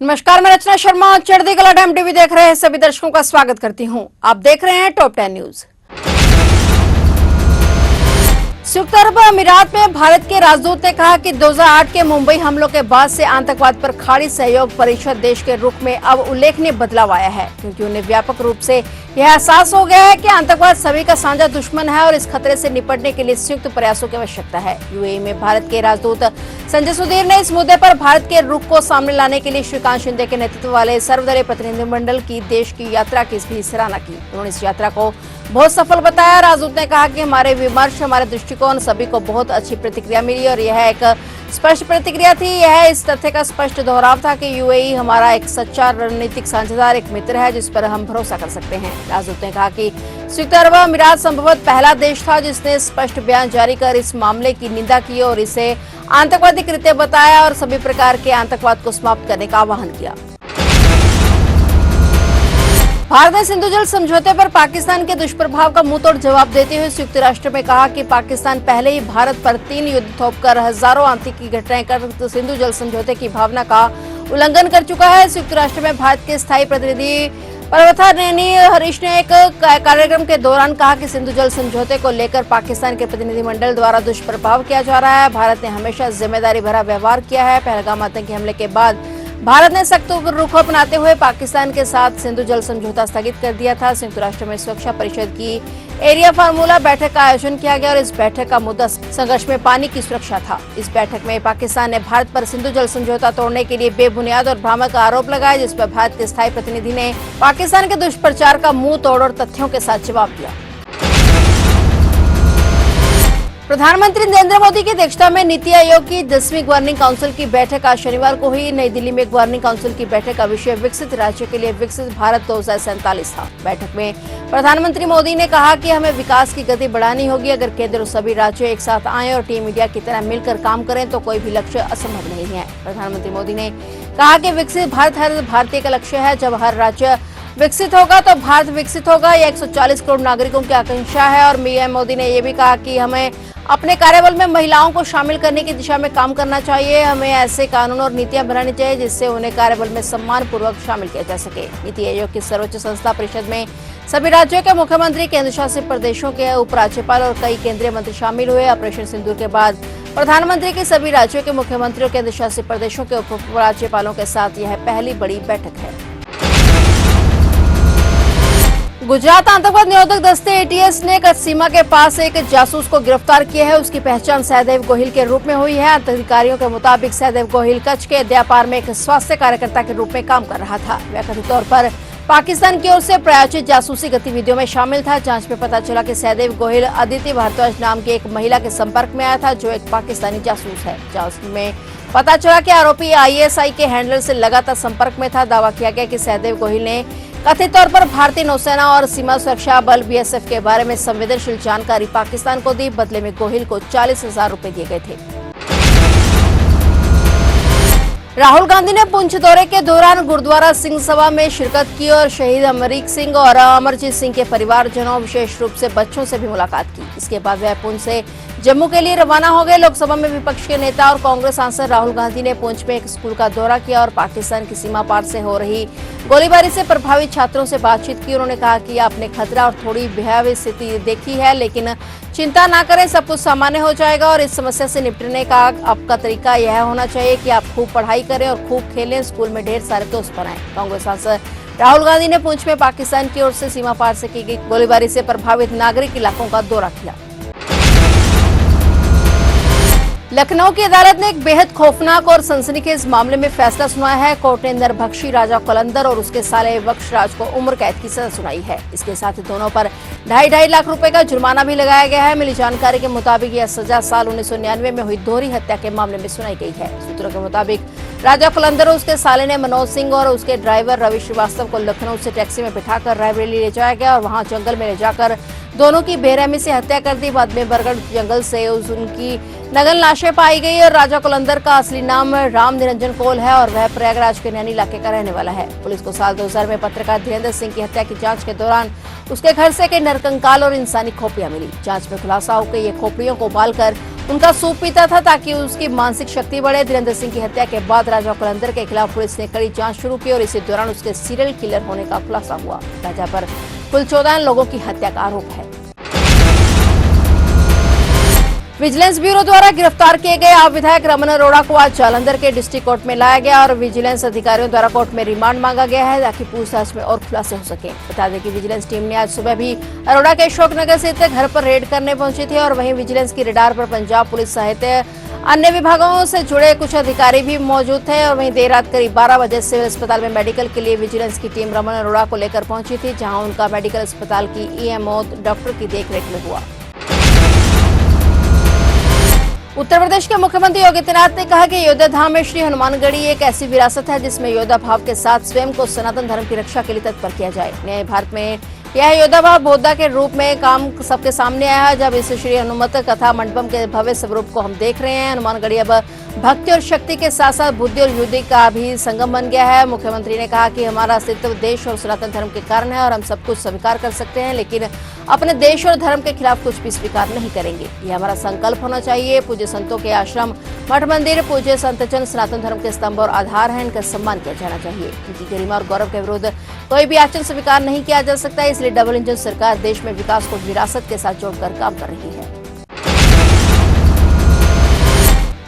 नमस्कार, मैं रचना शर्मा। चढ़ती कला टाइम टीवी देख रहे हैं सभी दर्शकों का स्वागत करती हूं। आप देख रहे हैं टॉप 10 न्यूज। संयुक्त अरब अमीरात में भारत के राजदूत ने कहा कि 2008 के मुंबई हमलों के बाद से आतंकवाद पर खाड़ी सहयोग परिषद देश के रुख में अब उल्लेखनीय बदलाव आया है, क्योंकि उन्हें व्यापक रूप से यह एहसास हो गया है कि आतंकवाद सभी का साझा दुश्मन है और इस खतरे से निपटने के लिए संयुक्त प्रयासों की आवश्यकता है। यूएई में भारत के राजदूत संजय सुधीर ने इस मुद्दे पर भारत के रुख को सामने लाने के लिए श्रीकांत शिंदे के नेतृत्व वाले सर्वदलीय प्रतिनिधिमंडल की देश की यात्रा की भी सराहना की। उन्होंने इस यात्रा को बहुत सफल बताया। राजदूत ने कहा कि हमारे विमर्श, हमारे दृष्टिकोण सभी को बहुत अच्छी प्रतिक्रिया मिली और यह एक स्पष्ट प्रतिक्रिया थी। यह इस तथ्य का स्पष्ट दोहराव था कि यूएई हमारा एक सच्चा रणनीतिक साझेदार, एक मित्र है जिस पर हम भरोसा कर सकते हैं। राजदूत ने कहा कि संयुक्त अरब अमीरात संभवतः पहला देश था जिसने स्पष्ट बयान जारी कर इस मामले की निंदा की और इसे आतंकवादी कृत्य बताया और सभी प्रकार के आतंकवाद को समाप्त करने का आह्वान किया। भारत ने सिंधु जल समझौते पर पाकिस्तान के दुष्प्रभाव का मुंहतोड़ जवाब देते हुए संयुक्त राष्ट्र में कहा कि पाकिस्तान पहले ही भारत पर 3 युद्ध थोपकर हजारों आतंकी घटनाएं कर सिंधु जल समझौते की भावना का उल्लंघन कर चुका है। संयुक्त राष्ट्र में भारत के स्थायी प्रतिनिधि पर्वता नैनी हरीश ने एक कार्यक्रम के दौरान कहा कि सिंधु जल समझौते को लेकर पाकिस्तान के प्रतिनिधिमंडल द्वारा दुष्प्रभाव किया जा रहा है। भारत ने हमेशा जिम्मेदारी भरा व्यवहार किया है। पहलगाम आतंकी हमले के बाद भारत ने सख्त रुख अपनाते हुए पाकिस्तान के साथ सिंधु जल समझौता स्थगित कर दिया था। संयुक्त राष्ट्र में सुरक्षा परिषद की एरिया फार्मूला बैठक का आयोजन किया गया और इस बैठक का मुद्दा संघर्ष में पानी की सुरक्षा था। इस बैठक में पाकिस्तान ने भारत पर सिंधु जल समझौता तोड़ने के लिए बेबुनियाद और भ्रामक आरोप लगाया, जिस पर भारत के स्थायी प्रतिनिधि ने पाकिस्तान के दुष्प्रचार का मुंह तोड़ और तथ्यों के साथ जवाब दिया। प्रधानमंत्री नरेंद्र मोदी की अध्यक्षता में नीति आयोग की 10वीं गवर्निंग काउंसिल की बैठक आज शनिवार को हुई। नई दिल्ली में गवर्निंग काउंसिल की बैठक का विषय विकसित राज्य के लिए विकसित भारत 2047 था। बैठक में प्रधानमंत्री मोदी ने कहा कि हमें विकास की गति बढ़ानी होगी। अगर केंद्र और सभी राज्य एक साथ आए और टीम इंडिया की तरह मिलकर काम करें तो कोई भी लक्ष्य असंभव नहीं है। प्रधानमंत्री मोदी ने कहा कि विकसित भारत हर भारतीय का लक्ष्य है। जब हर राज्य विकसित होगा तो भारत विकसित होगा। यह 140 करोड़ नागरिकों की आकांक्षा है। और पीएम मोदी ने यह भी कहा कि हमें अपने कार्यबल में महिलाओं को शामिल करने की दिशा में काम करना चाहिए। हमें ऐसे कानून और नीतियां बनानी चाहिए जिससे उन्हें कार्यबल में सम्मान पूर्वक शामिल किया जा सके। नीति आयोग की सर्वोच्च संस्था परिषद में सभी राज्यों के मुख्यमंत्री, केंद्र शासित प्रदेशों के उपराज्यपाल और कई केंद्रीय मंत्री शामिल हुए। ऑपरेशन सिंदूर के बाद प्रधानमंत्री की सभी राज्यों के मुख्यमंत्रियों, केंद्र शासित प्रदेशों के उपराज्यपालों के साथ यह पहली बड़ी बैठक है। गुजरात आतंकवाद निरोधक दस्ते एटीएस ने कच्छ सीमा के पास एक जासूस को गिरफ्तार किया है। उसकी पहचान सहदेव गोहिल के रूप में हुई है। अधिकारियों के मुताबिक सहदेव गोहिल कच्छ के व्यापार में एक स्वास्थ्य कार्यकर्ता के रूप में काम कर रहा था। वह कथित तौर पर पाकिस्तान की ओर से प्रायोजित जासूसी गतिविधियों में शामिल था। जांच में पता चला कि सहदेव गोहिल अदिति भारद्वाज नाम की एक महिला के संपर्क में आया था, जो एक पाकिस्तानी जासूस है। जांच में पता चला कि आरोपी आईएसआई के हैंडलर से लगातार संपर्क में था। दावा किया गया कि सहदेव गोहिल ने कथित तौर पर भारतीय नौसेना और सीमा सुरक्षा बल बीएसएफ के बारे में संवेदनशील जानकारी पाकिस्तान को दी। बदले में गोहिल को 40,000 रुपए दिए गए थे। राहुल गांधी ने पुंछ दौरे के दौरान गुरुद्वारा सिंह सभा में शिरकत की और शहीद अमरीक सिंह और अमरजीत सिंह के परिवारजनों, विशेष रूप से बच्चों से भी मुलाकात की। इसके बाद वह पुंछ से जम्मू के लिए रवाना हो गए। लोकसभा में विपक्ष के नेता और कांग्रेस सांसद राहुल गांधी ने पुंछ में एक स्कूल का दौरा किया और पाकिस्तान की सीमा पार से हो रही गोलीबारी से प्रभावित छात्रों से बातचीत की। उन्होंने कहा कि आपने खतरा और थोड़ी भयावह स्थिति देखी है, लेकिन चिंता ना करें, सब कुछ सामान्य हो जाएगा और इस समस्या से निपटने का आपका तरीका यह होना चाहिए कि आप खूब पढ़ाई करें और खूब खेलें, स्कूल में ढेर सारे दोस्त बनाएं। कांग्रेस सांसद राहुल गांधी ने पुंछ में पाकिस्तान की ओर से सीमा पार से की गई गोलीबारी से प्रभावित नागरिक इलाकों का दौरा किया। लखनऊ की अदालत ने एक बेहद खौफनाक और सनसनीखेज मामले में फैसला सुनाया है। कोर्ट ने नरभक्षी राजा कलंदर और उसके साले बख्शराज को उम्र कैद की सजा सुनाई है। इसके साथ ही दोनों पर 2.5 लाख रुपए का जुर्माना भी लगाया गया है। मिली जानकारी के मुताबिक यह सजा साल 1999 में हुई दोहरी हत्या के मामले में सुनाई गई है। सूत्रों के मुताबिक राजा कलंदर और उसके साले ने मनोज सिंह और उसके ड्राइवर रवि श्रीवास्तव को लखनऊ से टैक्सी में बिठाकर रायबरेली ले जाया गया और वहां जंगल में ले जाकर दोनों की बेरहमी से हत्या कर दी। बाद में बरगढ़ जंगल से उनकी नग्न लाशें पाई गई और राजा कलंदर का असली नाम राम निरंजन कौल है और वह प्रयागराज के नैनी इलाके का रहने वाला है। पुलिस को साल 2000 में पत्रकार धीरेन्द्र सिंह की हत्या की जांच के दौरान उसके घर से कई नरकंकाल और इंसानी खोपड़ियां मिली। जांच में खुलासा हो कि ये खोपड़ियों को उबालकर उनका सूप पीता था ताकि उसकी मानसिक शक्ति बढ़े। धीरेन्द्र सिंह की हत्या के बाद राजा कुलंदर के खिलाफ पुलिस ने कड़ी जांच शुरू की और इसी दौरान उसके सीरियल किलर होने का खुलासा हुआ। राजा पर कुल 14 लोगों की हत्या का आरोप है। विजिलेंस ब्यूरो द्वारा गिरफ्तार किए गए आप विधायक रमन अरोड़ा को आज जालंधर के डिस्ट्रिक्ट कोर्ट में लाया गया और विजिलेंस अधिकारियों द्वारा कोर्ट में रिमांड मांगा गया है ताकि पूछताछ में और खुलासे हो सके। बता दें कि विजिलेंस टीम ने आज सुबह भी अरोड़ा के अशोकनगर स्थित घर पर रेड करने पहुंची थी और वहीं विजिलेंस की रडार पर पंजाब पुलिस सहित अन्य विभागों से जुड़े कुछ अधिकारी भी मौजूद थे। और वहीं देर रात करीब 12 बजे सिविल अस्पताल में मेडिकल के लिए विजिलेंस की टीम रमन अरोड़ा को लेकर पहुंची थी, जहां उनका मेडिकल अस्पताल की ईएमओ डॉक्टर की देखरेख में हुआ। उत्तर प्रदेश के मुख्यमंत्री योगी आदित्यनाथ ने कहा कि अयोध्या धाम में श्री हनुमानगढ़ी एक ऐसी विरासत है जिसमें योद्धा भाव के साथ स्वयं को सनातन धर्म की रक्षा के लिए तत्पर किया जाए। नए भारत में यह योद्धा भाव बौद्धा के रूप में काम सबके सामने आया है। जब इस श्री हनुमत कथा मंडपम के भव्य स्वरूप को हम देख रहे हैं, हनुमानगढ़ी अब भक्ति और शक्ति के साथ साथ बुद्धि और युद्धि का भी संगम बन गया है। मुख्यमंत्री ने कहा कि हमारा अस्तित्व देश और सनातन धर्म के कारण है और हम सब कुछ स्वीकार कर सकते हैं, लेकिन अपने देश और धर्म के खिलाफ कुछ भी स्वीकार नहीं करेंगे। ये हमारा संकल्प होना चाहिए। पूज्य संतों के आश्रम, मठ मंदिर, पूज्य संतजन सनातन धर्म के स्तंभ और आधार हैं, इनका सम्मान किया जाना चाहिए। इनकी गरिमा और गौरव के विरुद्ध कोई भी आचरण स्वीकार नहीं किया जा सकता। इसलिए डबल इंजन सरकार देश में विकास को विरासत के साथ जोड़कर काम कर रही है।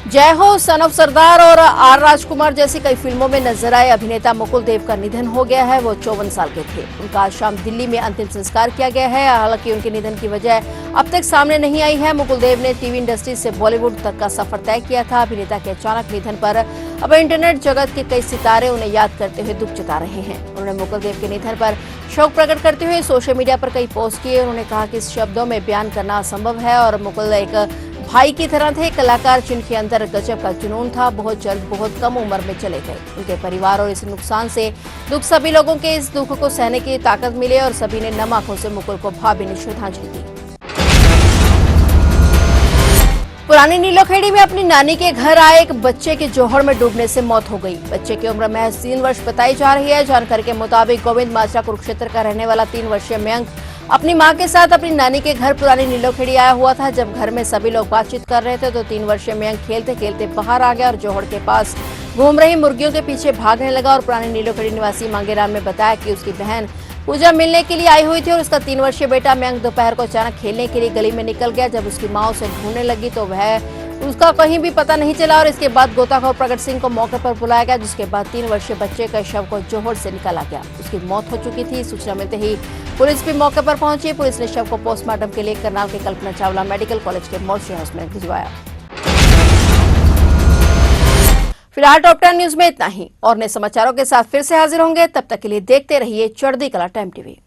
जय हो, सन ऑफ सरदार और आर राजकुमार जैसी कई फिल्मों में नजर आए अभिनेता मुकुल देव का निधन हो गया है। वो 54 साल के थे। उनका आज शाम दिल्ली में अंतिम संस्कार किया गया है। हालांकि उनके निधन की वजह अब तक सामने नहीं आई है। मुकुल देव ने टीवी इंडस्ट्री से बॉलीवुड तक का सफर तय किया था। अभिनेता के अचानक निधन पर अब इंटरनेट जगत के कई सितारे उन्हें याद करते हुए दुख जता रहे हैं। उन्होंने मुकुल देव के निधन पर शोक प्रकट करते हुए सोशल मीडिया पर कई पोस्ट किए। उन्होंने कहा कि इस शब्दों में बयान करना असंभव है और मुकुल एक भाई की तरह थे, कलाकार जिनके अंदर गजब का जुनून था। बहुत जल्द बहुत कम उम्र में चले गए। उनके परिवार और इस नुकसान से दुख सभी लोगों के इस दुख को सहने की ताकत मिले और सभी ने नम आंखों से मुकुल को भावभीनी श्रद्धांजलि दी। पुरानी नीलोखेड़ी में अपनी नानी के घर आए एक बच्चे के जोहड़ में डूबने से मौत हो गई। बच्चे की उम्र महज 3 वर्ष बताई जा रही है। जानकारी के मुताबिक गोविंद माजरा कुरुक्षेत्र का रहने वाला 3 वर्षीय मयंक अपनी मां के साथ अपनी नानी के घर पुरानी नीलोखेड़ी आया हुआ था। जब घर में सभी लोग बातचीत कर रहे थे तो 3 वर्षीय मयंक खेलते खेलते बाहर आ गया और जोहड़ के पास घूम रही मुर्गियों के पीछे भागने लगा। और पुरानी नीलोखेड़ी निवासी मांगेराम ने बताया कि उसकी बहन पूजा मिलने के लिए आई हुई थी और उसका 3 वर्षीय बेटा मयंक दोपहर को अचानक खेलने के लिए गली में निकल गया। जब उसकी मां उसे ढूंढने लगी तो उसका कहीं भी पता नहीं चला और इसके बाद गोताखोर प्रगट सिंह को मौके पर बुलाया गया, जिसके बाद 3 वर्षीय बच्चे का शव को जोहड़ से निकाला गया। उसकी मौत हो चुकी थी। सूचना मिलते ही पुलिस भी मौके पर पहुंची। पुलिस ने शव को पोस्टमार्टम के लिए करनाल के कल्पना चावला मेडिकल कॉलेज के मोर्चरी हाउस में भिजवाया। फिलहाल टॉप 10 न्यूज में इतना ही और नए समाचारों के साथ फिर से हाजिर होंगे। तब तक के लिए देखते रहिए चढ़ती कला टाइम टीवी।